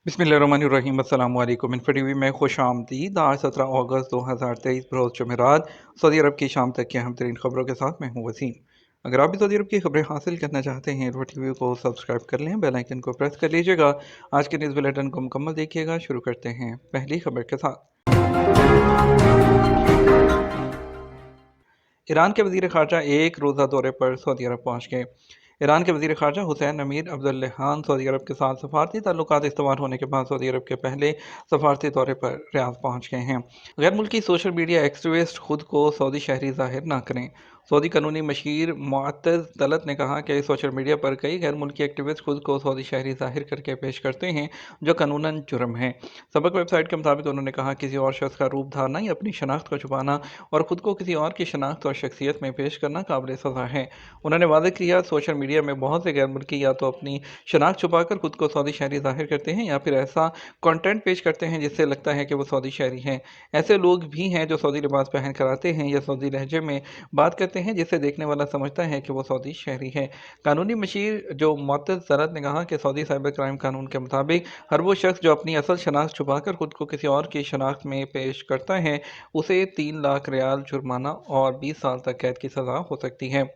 बिस्मिल्लाहिर्रहमानिर्रहीम। अस्सलाम वालेकुम। इन्फो टीवी में खुश आमदीद। आज 17 अगस्त 2023 बरोज़ जुमेरात सऊदी अरब की शाम तक की अहम तरीन खबरों के साथ मैं हूँ वसीम। अगर आप भी सऊदी अरब की खबरें हासिल करना चाहते हैं इन्फो टीवी को सब्सक्राइब कर लें, बेल आइकन को प्रेस कर लीजिएगा। आज के न्यूज़ बुलेटिन को मुकम्मल देखिएगा। शुरू करते हैं पहली खबर के साथ। ईरान के वज़ीर ख़ारजा एक रोज़ा दौरे पर सऊदी अरब पहुँच गए। ईरान के वज़ीर ख़ारजा हुसैन अमीर अब्दुल्लाहान सऊदी अरब के साथ सफारती ताल्लुकात इस्तवार होने के बाद सऊदी अरब के पहले सफारती दौरे पर रियाद पहुँच गए हैं। गैर मुल्की सोशल मीडिया एक्टिविस्ट खुद को सऊदी शहरी ज़ाहिर न करें। सऊदी कानूनी मशीर मुअत्तज़ तलत ने कहा कि सोशल मीडिया पर कई गैर मुल्की एक्टिविस्ट खुद को सऊदी शहरी ज़ाहिर करके पेश करते हैं, जो कानूनन जुर्म है। सबक वेबसाइट के मुताबिक उन्होंने कहा, किसी और शख्स का रूप धारना या अपनी शनाख्त को छुपाना और ख़ुद को किसी और की शनाख्त और शख्सियत में पेश करना काबिल सज़ा है। उन्होंने वाज़ेह किया, सोशल मीडिया में बहुत से गैर मुल्की या तो अपनी शनाख्त छुपाकर खुद को सऊदी शहरी ज़ाहिर करते हैं या फिर ऐसा कंटेंट पेश करते हैं जिससे लगता है कि वो सऊदी शहरी हैं। ऐसे लोग भी हैं जो सऊदी लिबास पहन कर आते हैं या सऊदी लहजे में बात करते हैं जिससे देखने वाला समझता है कि वो सऊदी शहरी है। कानूनी मशीर जो मुअत्तज़ तलत ने कहा कि सऊदी साइबर क्राइम कानून के मुताबिक हर वो शख्स जो अपनी असल शनाख्त छुपाकर खुद को किसी और की शनाख्त में पेश करता है उसे 3 लाख रियाल जुर्माना और 20 साल तक कैद की सज़ा हो सकती है।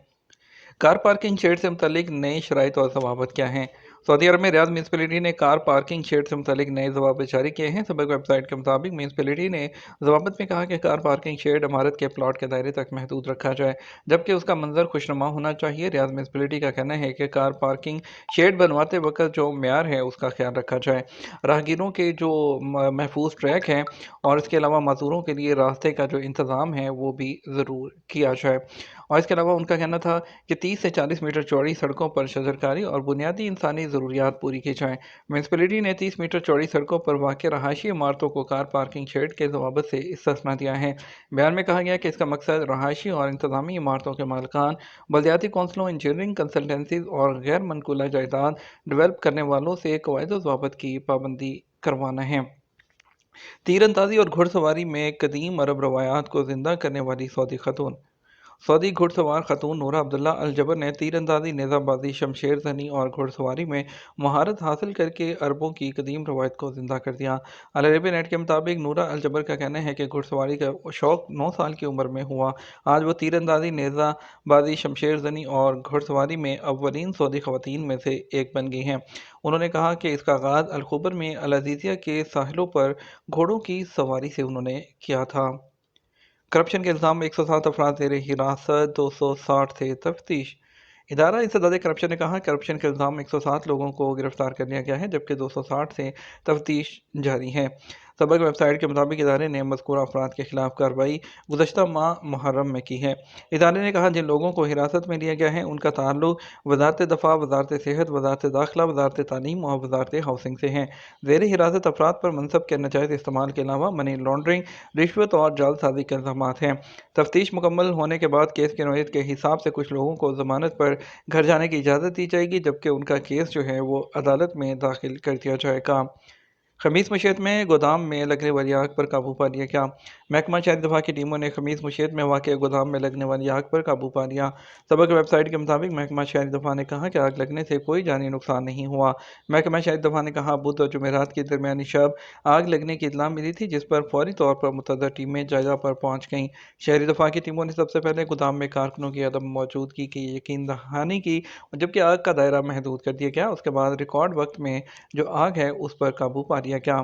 कार पार्किंग शेड से मुतल्लिक नई शराइत और ज़वाबित क्या हैं? सऊदी अरब में रियाद म्यूनसिपैलिटी ने कार पार्किंग शेड से मुतल्लिक नए ज़वाबित जारी किए हैं। सबक वेबसाइट के मुताबिक म्यूनसिपैलिटी ने ज़वाबित में कहा कि कार पार्किंग शेड इमारत के प्लॉट के दायरे तक महदूद रखा जाए, जबकि उसका मंजर खुशनुमा होना चाहिए। रियाद म्यूनसिपैलिटी का कहना है कि कार पार्किंग शेड बनवाते वक्त जो म्यार है उसका ख्याल रखा जाए। राहगीरों के जो महफूज ट्रैक हैं और इसके अलावा मजदूरों के लिए रास्ते का जो इंतज़ाम है वो भी ज़रूर किया जाए। और इसके अलावा उनका कहना था कि 30 से 40 मीटर चौड़ी सड़कों पर शजरकारी और बुनियादी इंसानी ज़रूरियात पूरी की जाएँ। म्यूनसिपैलिटी ने 30 मीटर चौड़ी सड़कों पर वाक़ रहायशी इमारतों को कार पार्किंग शेड के ज़वाबित से इस्तिस्ना दिया है। बयान में कहा गया कि इसका मकसद रहायशी और इंतज़ामी इमारतों के मालिकान, बल्दियाती कौंसलों, इंजीनियरिंग कंसल्टेंसीज़ और गैर मनकूला जायदाद डेवलप करने वालों से कवायद व ज़वाबित की पाबंदी करवाना है। तीरंदाजी और घुड़सवारी में कदीम अरब रवायात को ज़िंदा करने वाली सऊदी खातून। सऊदी घुड़सवार खातून नूरा अब्दुल्ला अल जबर ने तीरंदाजी, नेज़ाबाजी, शमशेर ज़नी और घुड़सवारी में महारत हासिल करके अरबों की कदीम रवायत को ज़िंदा कर दिया। अल अरबिया नेट के मुताबिक नूरा अल जबर का कहना है कि घुड़सवारी का शौक़ 9 साल की उम्र में हुआ। आज वो तीरंदाजी, नेज़ाबाजी, शमशेर ज़नी और घुड़सवारी में अव्वलीन सऊदी ख़वातीन में से एक बन गई हैं। उन्होंने कहा कि इसका आगाज़ अल खुबर में अल अज़ीज़िया के साहिलों पर घोड़ों की सवारी से उन्होंने किया था। करप्शन के इल्ज़ाम में 107 अफराद ज़ेर हिरासत, 260 से तफ्तीश। इदारा इंसदाद करप्शन ने कहा, करप्शन के इल्ज़ाम में 107 लोगों को गिरफ्तार कर लिया गया है, जबकि 260 से तफ्तीश जारी है। सबक वेबसाइट के मुताबिक इदारे ने मज़कूरा अफराद के खिलाफ कार्रवाई गुज़श्ता माह मुहर्रम में की है। इदारे ने कहा, जिन लोगों को हिरासत में लिया गया है उनका ताल्लुक वज़ारत दफ़ा, वज़ारत सेहत, वज़ारत दाखिला, वज़ारत तालीम और वज़ारत हाउसिंग से हैं। ज़ेर हिरासत अफराद पर मनसब के नाजायज़ इस्तेमाल के अलावा मनी लॉन्ड्रिंग, रिश्वत और जालसाज़ी के इल्ज़ामात हैं। तफ्तीश मुकम्मल होने के बाद केस की नौइयत के हिसाब से कुछ लोगों को ज़मानत पर घर जाने की इजाज़त दी जाएगी, जबकि उनका केस जो है वो अदालत में दाखिल कर दिया जाएगा। खमीस मुशीयत में गोदाम में लगने वाली आग पर काबू पा लिया गया। महकमा शहरी दफा की टीमों ने खमीस मुशीयत में वाक़ गोदाम में लगने वाली आग पर काबू पा लिया। सबक वेबसाइट के मुताबिक महकमा शहरी दफा ने कहा कि आग लगने से कोई जानी नुकसान नहीं हुआ। महकमा शहरी दफा ने कहा, बुध और जुमेरात की दरमियानी शब आग लगने की इत्तला मिली थी, जिस पर फौरी तौर पर मुतअद्दिद टीमें जगह पर पहुँच गईं। शहरी दफा की टीमों ने सबसे पहले गोदाम में कारकुनों की अदम मौजूदगी की यकीन दहानी की, जबकि आग का दायरा महदूद कर दिया गया। उसके बाद रिकॉर्ड वक्त में जो आग है उस पर काबू पा लिया गया।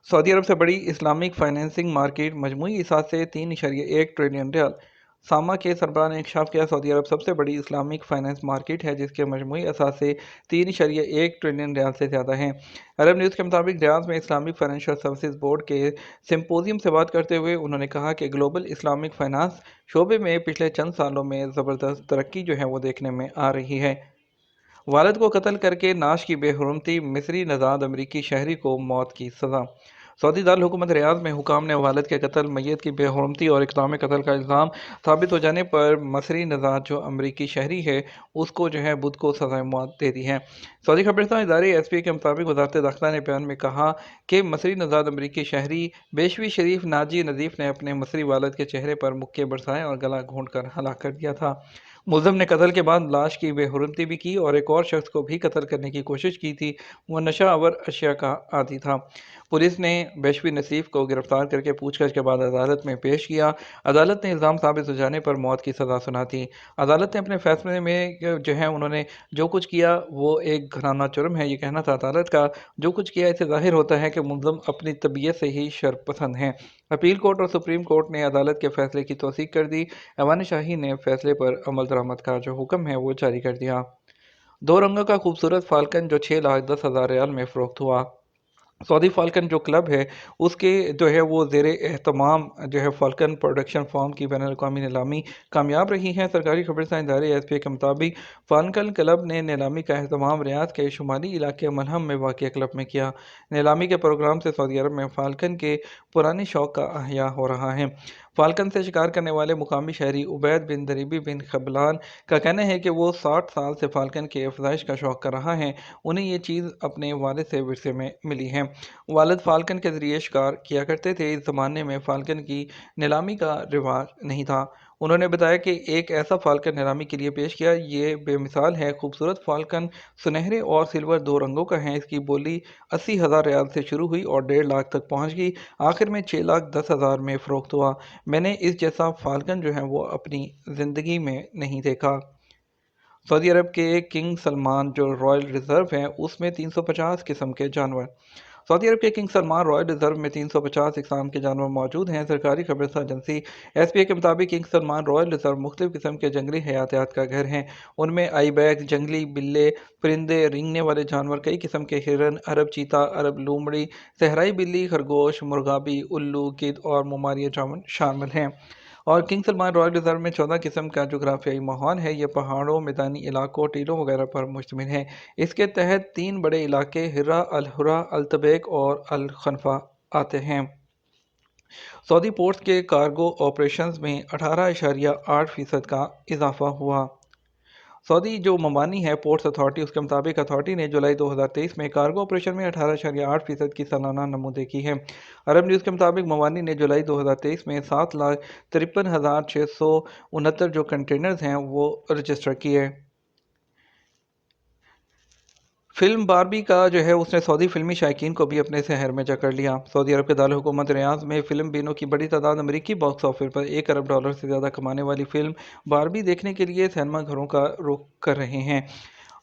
सऊदी अरब से बड़ी इस्लामिक फाइनेंसिंग मार्केट मजमूई इसात से 3.1 ट्रिलियन रियाल। सामा के सरबराह ने इंकशाफ किया, सऊदी अरब सबसे बड़ी इस्लामिक फाइनेंस मार्केट है जिसके मजमूई असात से 3.1 ट्रिलियन रियाल से ज़्यादा हैं। अरब न्यूज़ के मुताबिक रियाद में इस्लामिक फाइनेंशियल सर्विसेज बोर्ड के सिम्पोजियम से बात करते हुए उन्होंने कहा कि ग्लोबल इस्लामिक फाइनेंस शोबे में पिछले चंद सालों में ज़बरदस्त तरक्की जो है वो देखने में आ रही है। वालिद को कत्ल करके नाश की बेहुरमती, मिस्री नज़ाद अमरीकी शहरी को मौत की सज़ा। सऊदी दारुल हुकूमत रियाद में हुकाम ने वालिद के कत्ल, मैयत की बेहुरमती और इक़दाम कत्ल का इल्ज़ाम साबित हो जाने पर मसरी नज़ाद जो अमरीकी शहरी है उसको जो है बुध को सज़ाए मौत दे दी है। सऊदी खबरसां इदारे एसपी के मुताबिक वज़ारत दाखिला ने बयान में कहा कि मसरी नज़ाद अमरीकी शहरी बेशवी शरीफ नाजी नज़ीफ़ ने अपने मसरी वालिद के चेहरे पर मुक्के बरसाए और गला घोंट कर हलाक कर दिया था। मुलज़िम ने कत्ल के बाद लाश की बेहुरमती भी की और एक और शख्स को भी कत्ल करने की कोशिश की थी। वो नशा आवर अशिया का आदी था। पुलिस ने बेशवी नसीफ को गिरफ्तार करके पूछताछ के बाद अदालत में पेश किया। अदालत ने इल्ज़ाम साबित हो जाने पर मौत की सज़ा सुना दी। अदालत ने अपने फैसले में जो है उन्होंने जो कुछ किया वो एक घराना जुर्म है, ये कहना था अदालत का। जो कुछ किया इससे ज़ाहिर होता है कि मुलज़िम अपनी तबीयत से ही शर पसंद हैं। अपील कोर्ट और सुप्रीम कोर्ट ने अदालत के फैसले की तौसीक कर दी। ऐवान शाही ने फैसले पर अमल दरामद का जो हुक्म है वो जारी कर दिया। दो रंगों का खूबसूरत फाल्कन जो 6,10,000 रियाल में फ़रोख्त हुआ। सऊदी फाल्कन जो क्लब है उसके जो है वो ज़ेर एहतमाम जो है फाल्कन प्रोडक्शन फार्म की बैनुल अक़वामी नीलामी कामयाब रही है। सरकारी खबरसां इदारे एसपीए के मुताबिक फाल्कन क्लब ने नीलामी का एहतमाम रियाद के शुमाली इलाके मलहम में वाक़ क्लब में किया। नीलामी के प्रोग्राम से सऊदी अरब में फाल्कन के पुराने शौक़ का अहया हो रहा है। फाल्कन से शिकार करने वाले मुकामी शहरी उबैद बिन दरीबी बिन खबलान का कहना है कि वो 60 साल से फाल्कन के अफजाइश का शौक़ कर रहा है। उन्हें ये चीज़ अपने वालिद से विरसे में मिली है। वालिद फाल्कन के ज़रिए शिकार किया करते थे। इस ज़माने में फाल्कन की नीलामी का रिवाज नहीं था। उन्होंने बताया कि एक ऐसा फाल्कन नीलामी के लिए पेश किया, ये बेमिसाल है। खूबसूरत फाल्कन सुनहरे और सिल्वर दो रंगों का है। इसकी बोली 80,000 रियाल से शुरू हुई और 1.5 लाख तक पहुंच गई। आखिर में 6,10,000 में फ़रोख्त हुआ। मैंने इस जैसा फाल्कन जो है वो अपनी ज़िंदगी में नहीं देखा। सऊदी अरब के किंग सलमान जो रॉयल रिज़र्व है उसमें 350 किस्म के जानवर। सऊदी अरब के किंग सलमान रॉयल रिज़र्व में 350 इकसाम के जानवर मौजूद हैं। सरकारी खबरसां एजेंसी एसपीए के मुताबिक किंग सलमान रॉयल रिज़र्व मुख्तलिफ किस्म के जंगली हयातियात का घर है। उनमें आईबैक्स, जंगली बिल्ले, परिंदे, रेंगने वाले जानवर, कई किस्म के हिरन, अरब चीता, अरब लोमड़ी, सहराई बिल्ली, खरगोश, मुर्गाबी, उल्लू, गिद्ध और मुमारिया जामुन शामिल हैं। और किंग सलमान रॉयल रिज़र्व में 14 किस्म का जोग्राफियाई माहौल है। ये पहाड़ों, मैदानी इलाकों, टीलों वगैरह पर मुश्तमिल है। इसके तहत 3 बड़े इलाके हिर्रा, अल हुर्रा, अल तबैक और अल खनफा आते हैं। सऊदी पोर्ट्स के कार्गो ऑपरेशंस में 18.8% का इजाफा हुआ। सऊदी जो ममानी है पोर्ट्स अथॉरिटी, उसके मुताबिक अथॉरिटी ने जुलाई 2023 में कार्गो ऑपरेशन में 18.8% की सालाना नमूदगी की है। अरब न्यूज़ के मुताबिक ममानी ने जुलाई 2023 में 7,53,669 जो कंटेनर्स हैं वो रजिस्टर किए। फिल्म बारबी का जो है उसने सऊदी फिल्मी शायकीन को भी अपने शहर में जकड़ लिया। सऊदी अरब के दारुल हुकूमत रियाद में फिल्म बीनों की बड़ी तादाद अमेरिकी बॉक्स ऑफिस पर $1 अरब से ज़्यादा कमाने वाली फिल्म बारबी देखने के लिए सिनेमा घरों का रुख कर रहे हैं।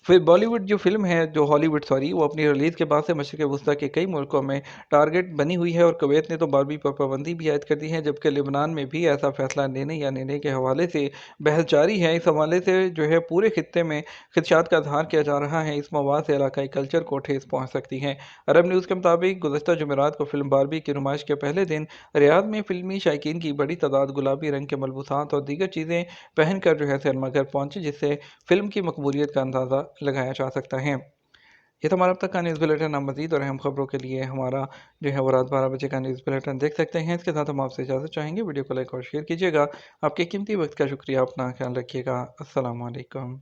फिर बॉलीवुड जो फिल्म है जो हॉलीवुड सॉरी वो अपनी रिलीज़ के बाद से मशरिक़ वस्ती के कई मुल्कों में टारगेट बनी हुई है और कुवैत ने तो बारबी पर पाबंदी भी आयद कर दी है, जबकि लेबनान में भी ऐसा फैसला लेने या लेने के हवाले से बहस जारी है। इस हवाले से जो है पूरे खित्ते में खदशात का इजहार किया जा रहा है। इस मवाद से इलाकाई कल्चर को ठेस पहुँच सकती है। अरब न्यूज़ के मुताबिक गुज़श्ता जुमेरात को फिल्म बारबी की नुमाइश के पहले दिन रियाद में फिल्मी शायकीन की बड़ी तादाद गुलाबी रंग के मलबूसात और दीगर चीज़ें पहन कर जो है सिनेमा घर पहुँची, जिससे फिल्म की मकबूलियत का अंदाज़ा लगाया जा सकता है। ये तो हमारा अब तक का न्यूज़ बुलेटिन। आप मज़ीद और अहम खबरों के लिए हमारा जो है वो रात 12 बजे का न्यूज़ बुलेटिन देख सकते हैं। इसके साथ हम आपसे इजाज़त चाहेंगे। वीडियो को लाइक और शेयर कीजिएगा। आपके कीमती वक्त का शुक्रिया। अपना ख्याल रखिएगा। अस्सलाम वालेकुम।